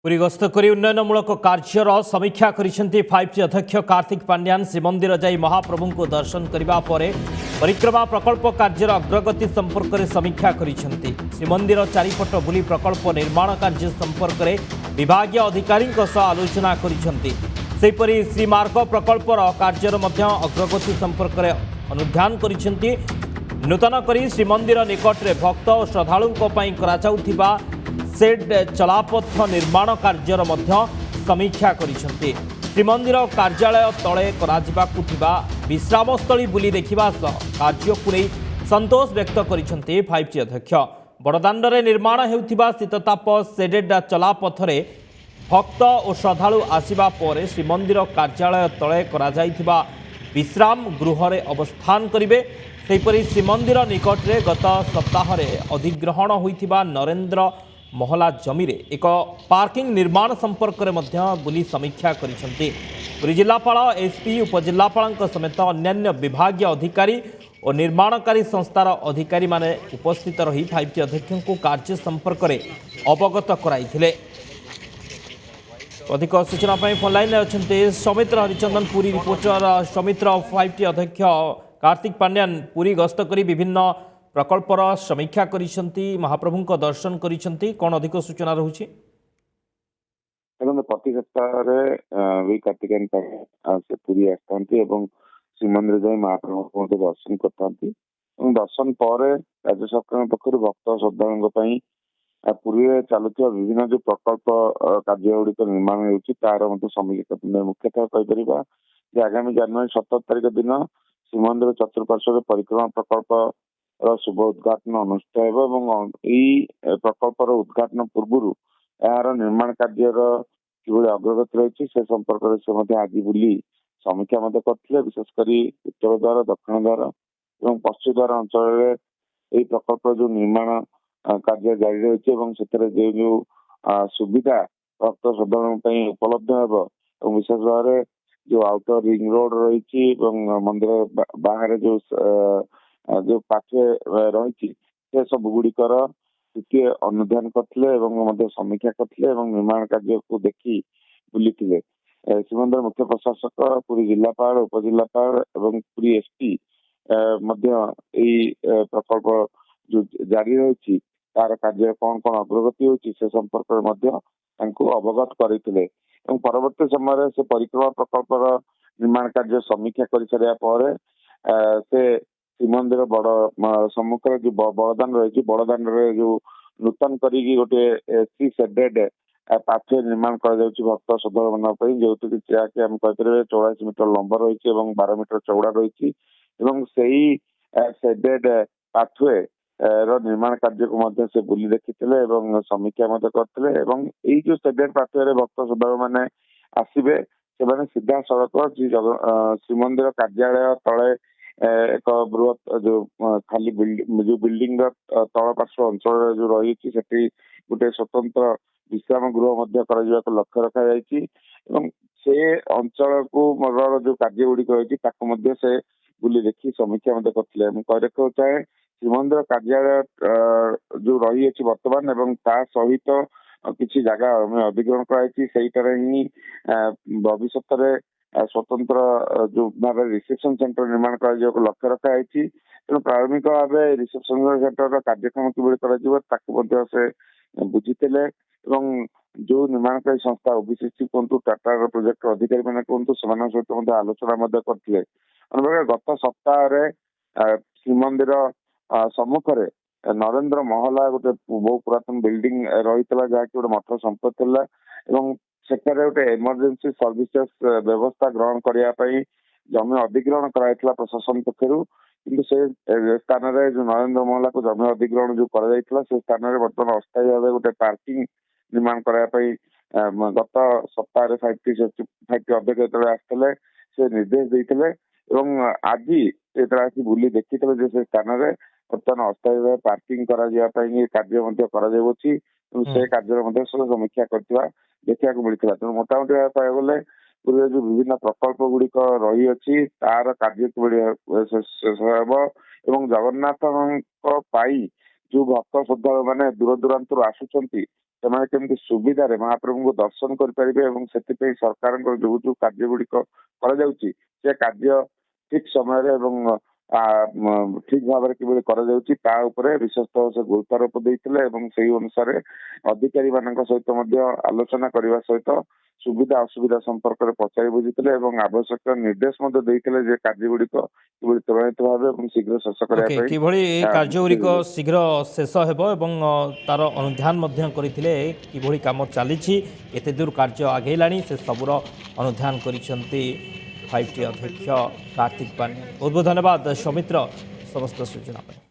पुरी गस्त कर उन्नयनमूलक कार्यर समीक्षा करिसेंती 5T अध्यक्ष कार्तिक पांड्यान। श्रीमंदिर जाई महाप्रभु को दर्शन करने पर परिक्रमा प्रकल्प कार्यर अग्रगति संपर्क में समीक्षा करिसेंती। श्रीमंदिर चारिपट बुली प्रकल्प निर्माण कार्य संपर्क में विभागीय अधिकारी आलोचना करिसेंती। सेहीपरि श्रीमार्ग प्रकल्पर कार्यर मध्य अग्रगति संपर्क में अनुध्यान करिसेंती। नूतन करी श्रीमंदिर निकट में भक्त और श्रद्धालुओं पई कराଯାउथिबा सेड चलापथ निर्माण कार्यर मध्य समीक्षा करिसेंती। श्रीमंदिर कार्यालय तले कराजिबाकु थिबा विश्रामस्थली बुली देखिबा सह कार्य को नहीं संतोष व्यक्त करिसेंती 5T अध्यक्ष। बड़दाण्डरे निर्माण हेउथिबा शीतताप सेडेड चलापथरे भक्त और श्रद्धालु आसिबा परे श्रीमंदिर कार्यालय तले कराଯାଇथिबा विश्राम गृहरे अवस्थान करिवे। सेहीपरि श्रीमंदिर निकट में गत सप्ताह अधिग्रहण होइथिबा नरेंद्र महला जमी रे एक पार्किंग निर्माण संपर्क में बुली समीक्षा करिसेंती। पुरी जिलापाल एसपी उपजिलापाल समेत अन्यान्य विभागीय अधिकारी और निर्माणकारी संस्थार अधिकारी माने उपस्थित रही 5T अध्यक्ष को कार्य संपर्क में अवगत कराइथिले। अधिक सूचना फोन लाइन अच्छे सौमित्र हरिचंदन पुरी रिपोर्टर। सौमित्र, 5T अध्यक्ष कार्तिक पांड्यान पुरी गस्त करी विभिन्न प्रकल्पर समीक्षा करिसेंती, महाप्रभु को दर्शन करिसेंती, कौन अधिक सूचना रहुछि? प्रति सप्ताह कार्तिकेयन से पुरी आसती और श्रीमंदिर जाए महाप्रभु को दर्शन करते। दर्शन पर राज्य सरकार पक्ष भक्त श्रद्धालुओं पुरी चलुवा विभिन्न जो प्रकल्प कार्य गुड़िक निर्माण होतार समीक्षा मुख्यतः कहीपर आगामी जनवरी 17 तारिख दिन श्रीमंदिर चतुर्पार्श्व परिक्रमा प्रकल्प शुभ उद्घाटन अनुष्ठित हो प्रकल्पर उद्घाटन पूर्व यार निर्माण कार्यर कि अग्रगति रही से संपर्क में आज बुली समीक्षा करते। विशेषकर उत्तर द्वार, दक्षिण द्वार और पश्चिम द्वार अंचल प्रकल्प जो निर्माण कार्य जारी रही जो सुविधा भक्त श्रद्धालुओं उपलब्ध हो विशेष भाव में जो आउटर रिंग रोड रही मंदिर बाहर जो पाखे रही सब गुड़िकर टिके अनुध्यान करते समीक्षा करते निर्माण कार्य को देखी बुली। श्रीमंदिर मुख्य प्रशासक, पुरी जिलापाल, उपजिलापाल और पुरी एसपी प्रकल्प जो जारी रही तार कार्य कौन कौन अग्रगति होची से संपर्क में अवगत करते। परवर्ती समय से परिक्रमा प्रकल्पर निर्माण कार्य समीक्षा कर सारा पर से श्रीमंदिर बड़ सम्मुखें जो बड़दाण्ड रही बड़दाण्ड जो नूतन करी गोटे सी सेडेड पाथवे निर्माण कर भक्त श्रद्धालु जो कि आम कहीपर 84 मीटर लंबा रही 12 मीटर चौड़ा रही सेडेड पाथवे निर्माण कार्य को से बुली देखी समीक्षा करते। जो सेडेड पाथवे भक्त श्रद्धालु मैंने आसवे से सीधा सड़क श्रीमंदिर कार्यालय तले एक बृहत जो खाली जो बिल्डिंग तल पार्श्व अंचल जो रही गोटे स्वतंत्र विश्राम गृह लक्ष्य रखा से अंचल को जो कार्य गुड़िक रही से बुली देखी समीक्षा करते। कह चाहे श्रीमंदिर कार्यालय जो रही बर्तमान एवं ता सहित किसी जगह अधिग्रहण कर ही भविष्य स्वतंत्र जो भाव रिसेप्शन सेंटर निर्माण कर लक्ष्य रखा तेणु प्रारंभिक भाव रिसेप्शन सेंटर कार्यक्रम कि से बुझीते जो निर्माणकारी संस्था ओबीसीसी कहतु टाटा प्रोजेक्ट अधिकारी मैंने कहतु सहित आलोचना करते। गत सप्ताह श्रीमंदिर सम्मुखें नरेंद्र महला गोटे बहु पुरातन बिल्डिंग रही जहाँकि गोटे मठ संपत्ति सेଠାରେ गोटे इमरजेंसी सर्विसेस व्यवस्था ग्रहण करने जमी अधिग्रहण कराइला प्रशासन पक्षर किंतु से स्थान जो नरेंद्र महला को जमी अधिग्रहण जो कर स्थान बर्तमान अस्थायी भाव गोटे पार्किंग निर्माण करने गत सप्ताह 5T अध्यक्ष जो आसते से निर्देश देते आज बुली देखी से स्थान बर्तमान अस्थायी भाव पार्किंग कार्य से कार्य समीक्षा कर देखा मिलता। तेणु मोटामोटी भाव गले पूरे जो विभिन्न प्रकल्प गुड़िक रही तार कार्य शेष जगन्नाथ जो भक्त श्रद्धालु मैंने दूर दूरांतर आसुंच ସେମାନେ କେମିତି ସୁବିଧାରେ ମହାପ୍ରଭୁଙ୍କୁ ଦର୍ଶନ କରିପାରିବେ ଏବଂ ସେଥିପାଇଁ ସରକାରଙ୍କର ଯୋଉ କାର୍ଯ୍ୟ ଗୁଡିକ କରାଯାଉଛି ସେ କାର୍ଯ୍ୟ ଠିକ ସମୟରେ ଏବଂ ଠିକ ଭାବରେ କିଭଳି କରାଯାଉଛି ତା ଉପରେ ବିଶେଷତଃ ସେ ଗୁରୁତ୍ୱାରୋପ ଦେଇଥିଲେ ଏବଂ ସେଇ ଅନୁସାରେ ଅଧିକାରୀ ମାନଙ୍କ ସହିତ ମଧ୍ୟ ଆଲୋଚନା କରିବା ସହିତ ସୁବିଧା ଅସୁବିଧା ସମ୍ପର୍କରେ ପଚାରି ବୁଝିଥିଲେ ଏବଂ ଆବଶ୍ୟକ ନିର୍ଦ୍ଦେଶ ମଧ୍ୟ ଦେଇଥିଲେ ଯେ କାର୍ଯ୍ୟଗୁଡିକ କିଭଳି ତ୍ୱରାନ୍ୱିତ ଭାବେ ଏବଂ ଶୀଘ୍ର ଶେଷ କରିବା ଓକେ, ପାଇଁ କିଭଳି ଏ କାର୍ଯ୍ୟଗୁଡ଼ିକ ଶୀଘ୍ର ଶେଷ ହେବ ଏବଂ ତାର ଅନୁଧ୍ୟାନ ମଧ୍ୟ କରିଥିଲେ କିଭଳି କାମ ଚାଲିଛି, କେତେ ଦୂର କାର୍ଯ୍ୟ ଆଗେଇଲାଣି ସେ ସବୁର ଅନୁଧ୍ୟାନ କରିଛନ୍ତି 5T ଅଧ୍ୟକ୍ଷ କାର୍ତ୍ତିକ ପାଣ୍ଡ୍ୟାନ। ବହୁତ ବହୁତ ଧନ୍ୟବାଦ ସୌମିତ୍ର ସମସ୍ତ ସୂଚନା ପାଇଁ।